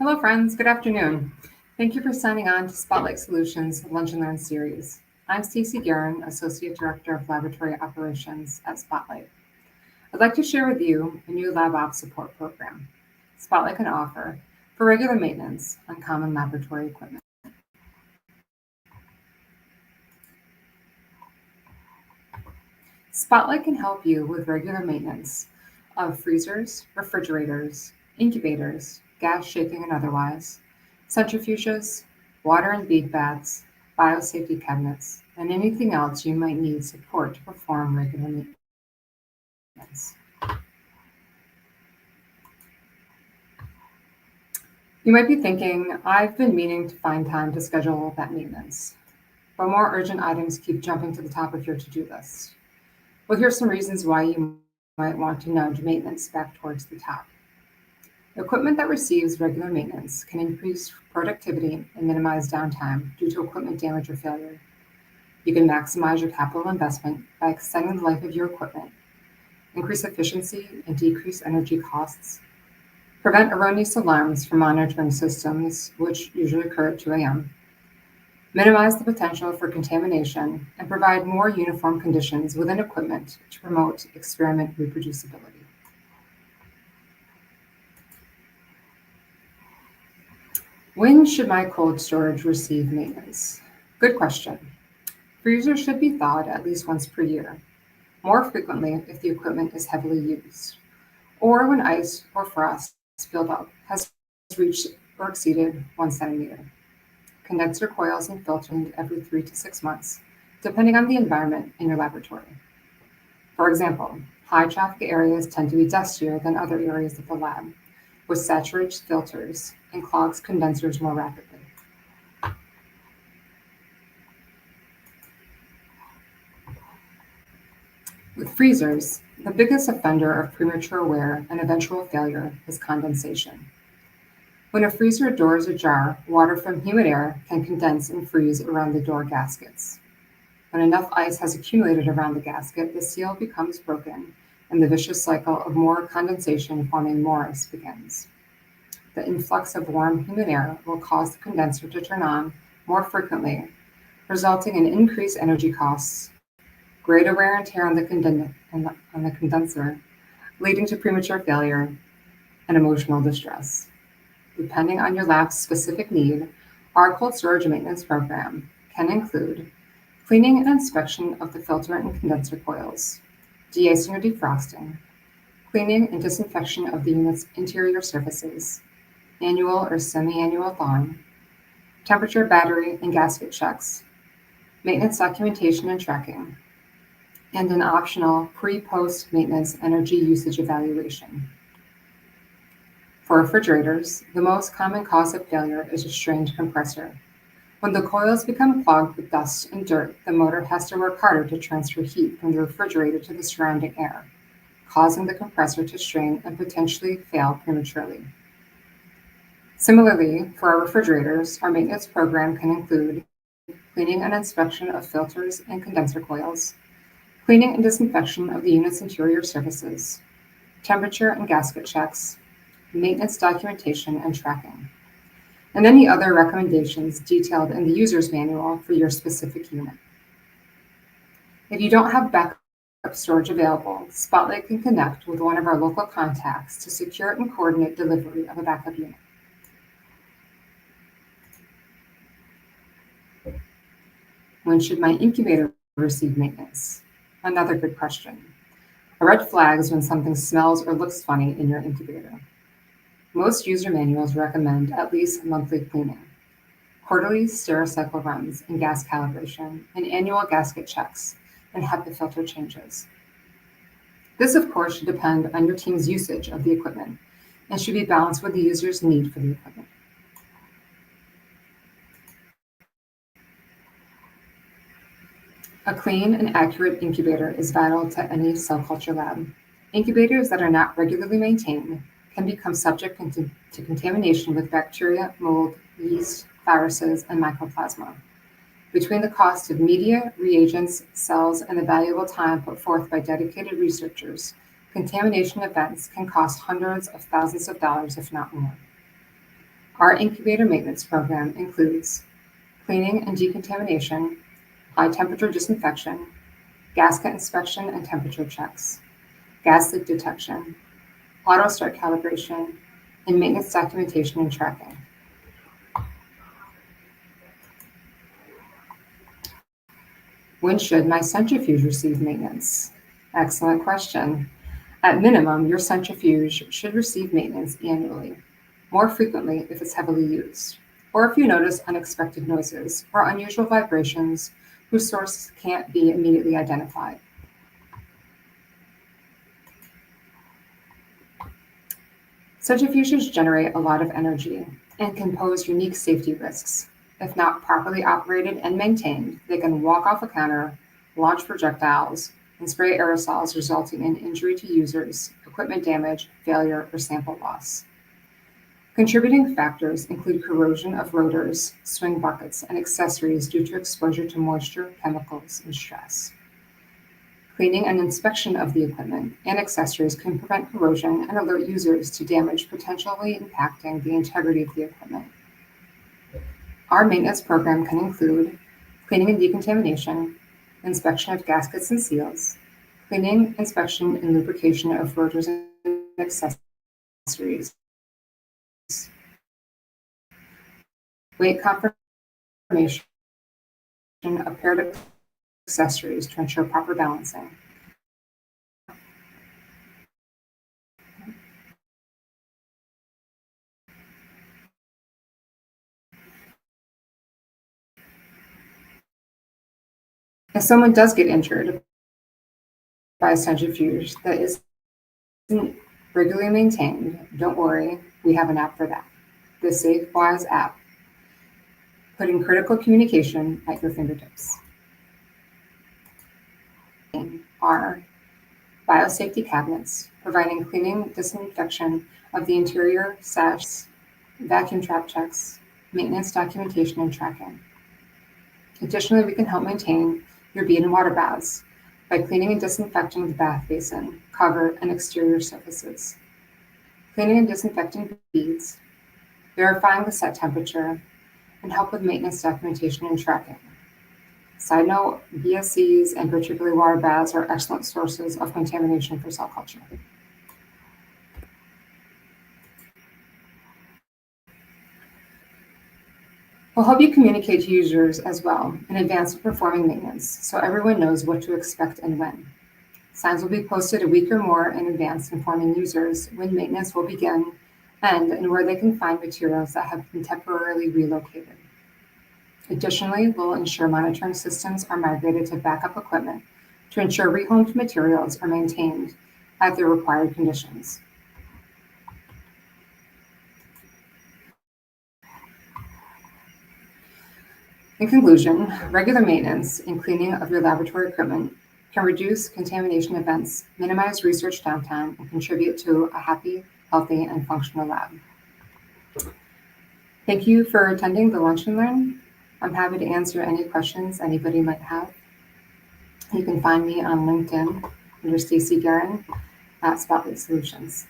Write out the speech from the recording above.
Hello, friends. Good afternoon. Thank you for signing on to Spotlight Solutions Lunch and Learn series. I'm Stacey Guerin, Associate Director of Laboratory Operations at Spotlight. I'd like to share with you a new lab ops support program Spotlight can offer for regular maintenance on common laboratory equipment. Spotlight can help you with regular maintenance of freezers, refrigerators, incubators, gas shaking and otherwise, centrifuges, water and bead baths, biosafety cabinets, and anything else you might need support to perform regular maintenance. You might be thinking, I've been meaning to find time to schedule that maintenance, but more urgent items keep jumping to the top of your to-do list. Well, here's some reasons why you might want to nudge maintenance back towards the top. Equipment that receives regular maintenance can increase productivity and minimize downtime due to equipment damage or failure. You can maximize your capital investment by extending the life of your equipment, increase efficiency and decrease energy costs, prevent erroneous alarms from monitoring systems, which usually occur at 2 a.m., minimize the potential for contamination, and provide more uniform conditions within equipment to promote experiment reproducibility. When should my cold storage receive maintenance? Good question. Freezers should be thawed at least once per year, more frequently if the equipment is heavily used, or when ice or frost buildup has reached or exceeded 1 centimeter. Condenser coils and filtered every 3 to 6 months, depending on the environment in your laboratory. For example, high traffic areas tend to be dustier than other areas of the lab, which saturates filters and clogs condensers more rapidly. With freezers, the biggest offender of premature wear and eventual failure is condensation. When a freezer door is ajar, water from humid air can condense and freeze around the door gaskets. When enough ice has accumulated around the gasket, the seal becomes broken, and the vicious cycle of more condensation forming more ice begins. The influx of warm, humid air will cause the condenser to turn on more frequently, resulting in increased energy costs, greater wear and tear on the condenser, leading to premature failure and emotional distress. Depending on your lab's specific need, our cold storage maintenance program can include cleaning and inspection of the filter and condenser coils, de-icing or defrosting, cleaning and disinfection of the unit's interior surfaces, annual or semi-annual thawing, temperature, battery, and gasket checks, maintenance documentation and tracking, and an optional pre-post maintenance energy usage evaluation. For refrigerators, the most common cause of failure is a strained compressor. When the coils become clogged with dust and dirt, the motor has to work harder to transfer heat from the refrigerator to the surrounding air, causing the compressor to strain and potentially fail prematurely. Similarly, for our refrigerators, our maintenance program can include cleaning and inspection of filters and condenser coils, cleaning and disinfection of the unit's interior surfaces, temperature and gasket checks, maintenance documentation and tracking, and any other recommendations detailed in the user's manual for your specific unit. If you don't have backup storage available, Spotlight can connect with one of our local contacts to secure and coordinate delivery of a backup unit. When should my incubator receive maintenance? Another good question. A red flag is when something smells or looks funny in your incubator. Most user manuals recommend at least monthly cleaning, quarterly stericycle runs and gas calibration, and annual gasket checks and HEPA filter changes. This, of course, should depend on your team's usage of the equipment and should be balanced with the user's need for the equipment. A clean and accurate incubator is vital to any cell culture lab. Incubators that are not regularly maintained can become subject to contamination with bacteria, mold, yeast, viruses, and mycoplasma. Between the cost of media, reagents, cells, and the valuable time put forth by dedicated researchers, contamination events can cost hundreds of thousands of dollars, if not more. Our incubator maintenance program includes cleaning and decontamination, high temperature disinfection, gasket inspection and temperature checks, gas leak detection, auto start calibration, and maintenance documentation and tracking. When should my centrifuge receive maintenance? Excellent question. At minimum, your centrifuge should receive maintenance annually, more frequently if it's heavily used, or if you notice unexpected noises or unusual vibrations whose source can't be immediately identified. Centrifuges generate a lot of energy and can pose unique safety risks. If not properly operated and maintained, they can walk off a counter, launch projectiles, and spray aerosols, resulting in injury to users, equipment damage, failure, or sample loss. Contributing factors include corrosion of rotors, swing buckets, and accessories due to exposure to moisture, chemicals, and stress. Cleaning and inspection of the equipment and accessories can prevent corrosion and alert users to damage potentially impacting the integrity of the equipment. Our maintenance program can include cleaning and decontamination, inspection of gaskets and seals, cleaning, inspection, and lubrication of rotors and accessories, weight confirmation of paired accessories to ensure proper balancing, if someone does get injured by a centrifuge that isn't regularly maintained, don't worry, we have an app for that. The SafeWise app, putting critical communication at your fingertips. Are biosafety cabinets, providing cleaning, disinfection of the interior, sash, vacuum trap checks, maintenance documentation, and tracking. Additionally, we can help maintain your bead and water baths by cleaning and disinfecting the bath basin, cover, and exterior surfaces. Cleaning and disinfecting beads, verifying the set temperature, and help with maintenance documentation and tracking. Side note, BSCs and particularly water baths are excellent sources of contamination for cell culture. We'll help you communicate to users as well in advance of performing maintenance so everyone knows what to expect and when. Signs will be posted a week or more in advance informing users when maintenance will begin and where they can find materials that have been temporarily relocated. Additionally, we'll ensure monitoring systems are migrated to backup equipment to ensure rehomed materials are maintained at their required conditions. In conclusion, regular maintenance and cleaning of your laboratory equipment can reduce contamination events, minimize research downtime, and contribute to a happy, healthy, and functional lab. Thank you for attending the Lunch and Learn. I'm happy to answer any questions anybody might have. You can find me on LinkedIn under Stacey Guerin at Spotlight Solutions.